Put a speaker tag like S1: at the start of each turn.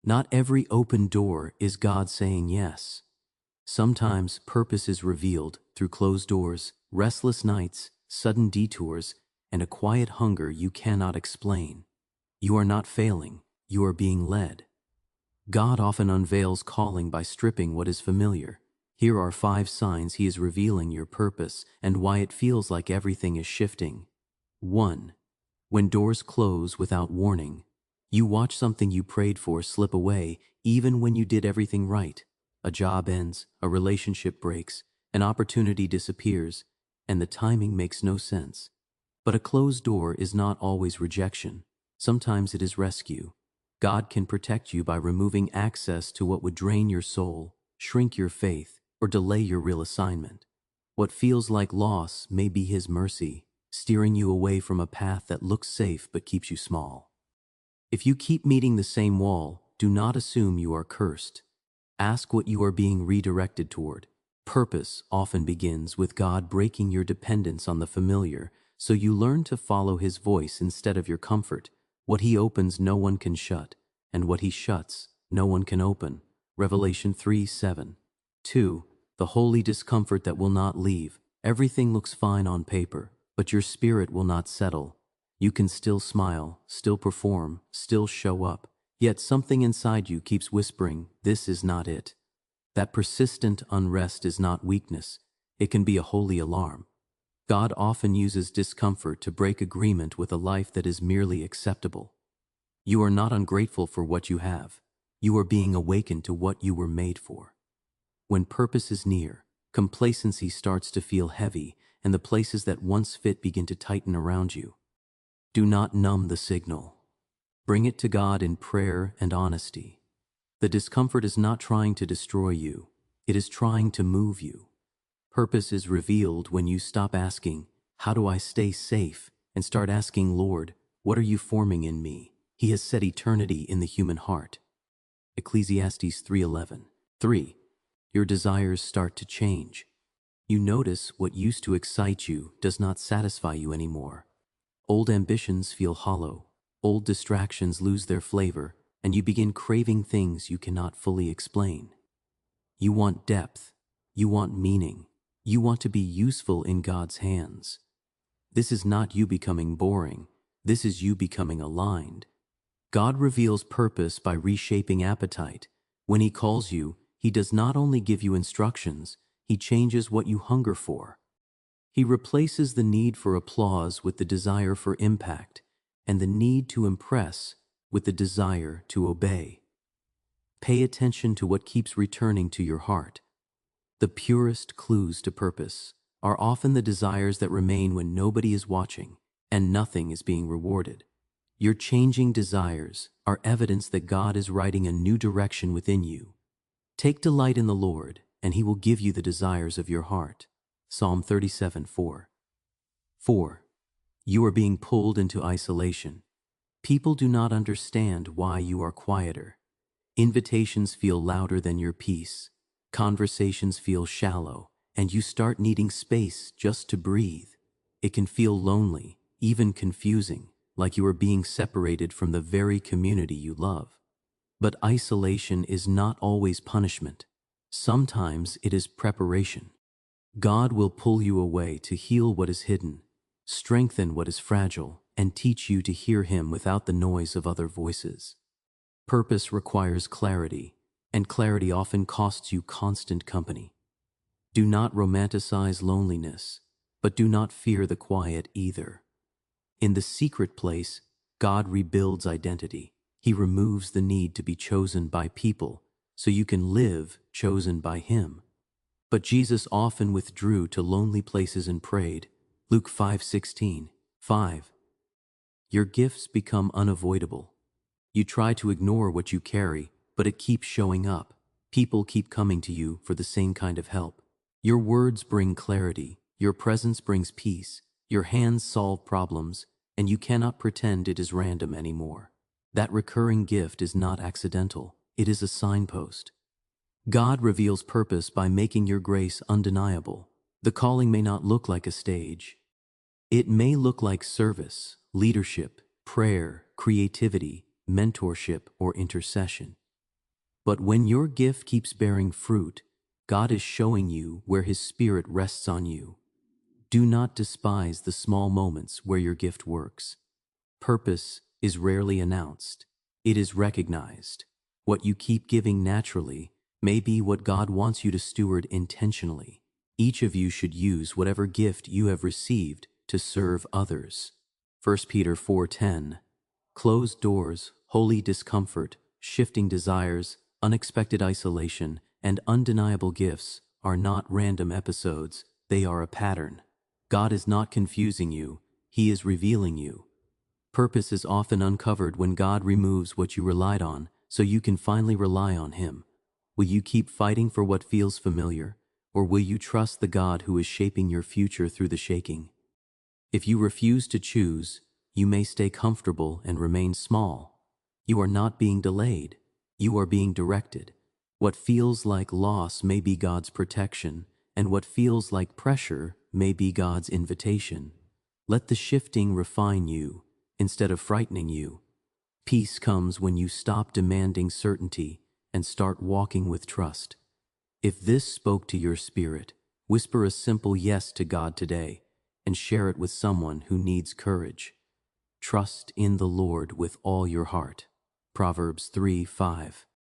S1: Not every open door is God saying yes. Sometimes purpose is revealed through closed doors, restless nights, sudden detours, and a quiet hunger you cannot explain. You are not failing, you are being led. God often unveils calling by stripping what is familiar. Here are 5 signs He is revealing your purpose and why it feels like everything is shifting. 1. When doors close without warning. You watch something you prayed for slip away even when you did everything right. A job ends, a relationship breaks, an opportunity disappears, and the timing makes no sense. But a closed door is not always rejection. Sometimes it is rescue. God can protect you by removing access to what would drain your soul, shrink your faith, or delay your real assignment. What feels like loss may be His mercy, steering you away from a path that looks safe but keeps you small. If you keep meeting the same wall, do not assume you are cursed. Ask what you are being redirected toward. Purpose often begins with God breaking your dependence on the familiar, so you learn to follow His voice instead of your comfort. What He opens, no one can shut, and what He shuts, no one can open. Revelation 3:7. 2. The holy discomfort that will not leave. Everything looks fine on paper, but your spirit will not settle. You can still smile, still perform, still show up, yet something inside you keeps whispering, this is not it. That persistent unrest is not weakness. It can be a holy alarm. God often uses discomfort to break agreement with a life that is merely acceptable. You are not ungrateful for what you have. You are being awakened to what you were made for. When purpose is near, complacency starts to feel heavy, and the places that once fit begin to tighten around you. Do not numb the signal. Bring it to God in prayer and honesty. The discomfort is not trying to destroy you. It is trying to move you. Purpose is revealed when you stop asking, how do I stay safe, and start asking, Lord, what are you forming in me? He has set eternity in the human heart. Ecclesiastes 3:11. 3. Your desires start to change. You notice what used to excite you does not satisfy you anymore. Old ambitions feel hollow. Old distractions lose their flavor, and you begin craving things you cannot fully explain. You want depth. You want meaning. You want to be useful in God's hands. This is not you becoming boring. This is you becoming aligned. God reveals purpose by reshaping appetite. When He calls you, He does not only give you instructions, He changes what you hunger for. He replaces the need for applause with the desire for impact, and the need to impress with the desire to obey. Pay attention to what keeps returning to your heart. The purest clues to purpose are often the desires that remain when nobody is watching and nothing is being rewarded. Your changing desires are evidence that God is writing a new direction within you. Take delight in the Lord, and He will give you the desires of your heart. Psalm 37:4. 4. You are being pulled into isolation. People do not understand why you are quieter. Invitations feel louder than your peace. Conversations feel shallow, and you start needing space just to breathe. It can feel lonely, even confusing, like you are being separated from the very community you love. But isolation is not always punishment. Sometimes it is preparation. God will pull you away to heal what is hidden, strengthen what is fragile, and teach you to hear Him without the noise of other voices. Purpose requires clarity, and clarity often costs you constant company. Do not romanticize loneliness, but do not fear the quiet either. In the secret place, God rebuilds identity. He removes the need to be chosen by people so you can live chosen by Him. But Jesus often withdrew to lonely places and prayed. Luke 5:16. 5. Your gifts become unavoidable. You try to ignore what you carry, but it keeps showing up. People keep coming to you for the same kind of help. Your words bring clarity. Your presence brings peace. Your hands solve problems, and you cannot pretend it is random anymore. That recurring gift is not accidental. It is a signpost. God reveals purpose by making your grace undeniable. The calling may not look like a stage. It may look like service, leadership, prayer, creativity, mentorship, or intercession. But when your gift keeps bearing fruit, God is showing you where His Spirit rests on you. Do not despise the small moments where your gift works. Purpose is rarely announced. It is recognized. What you keep giving naturally may be what God wants you to steward intentionally. Each of you should use whatever gift you have received to serve others. 1 Peter 4:10. Closed doors, holy discomfort, shifting desires, unexpected isolation, and undeniable gifts are not random episodes, they are a pattern. God is not confusing you, He is revealing you. Purpose is often uncovered when God removes what you relied on so you can finally rely on Him. Will you keep fighting for what feels familiar, or will you trust the God who is shaping your future through the shaking? If you refuse to choose, you may stay comfortable and remain small. You are not being delayed. You are being directed. What feels like loss may be God's protection, and what feels like pressure may be God's invitation. Let the shifting refine you instead of frightening you. Peace comes when you stop demanding certainty and start walking with trust. If this spoke to your spirit, whisper a simple yes to God today and share it with someone who needs courage. Trust in the Lord with all your heart. Proverbs 3:5.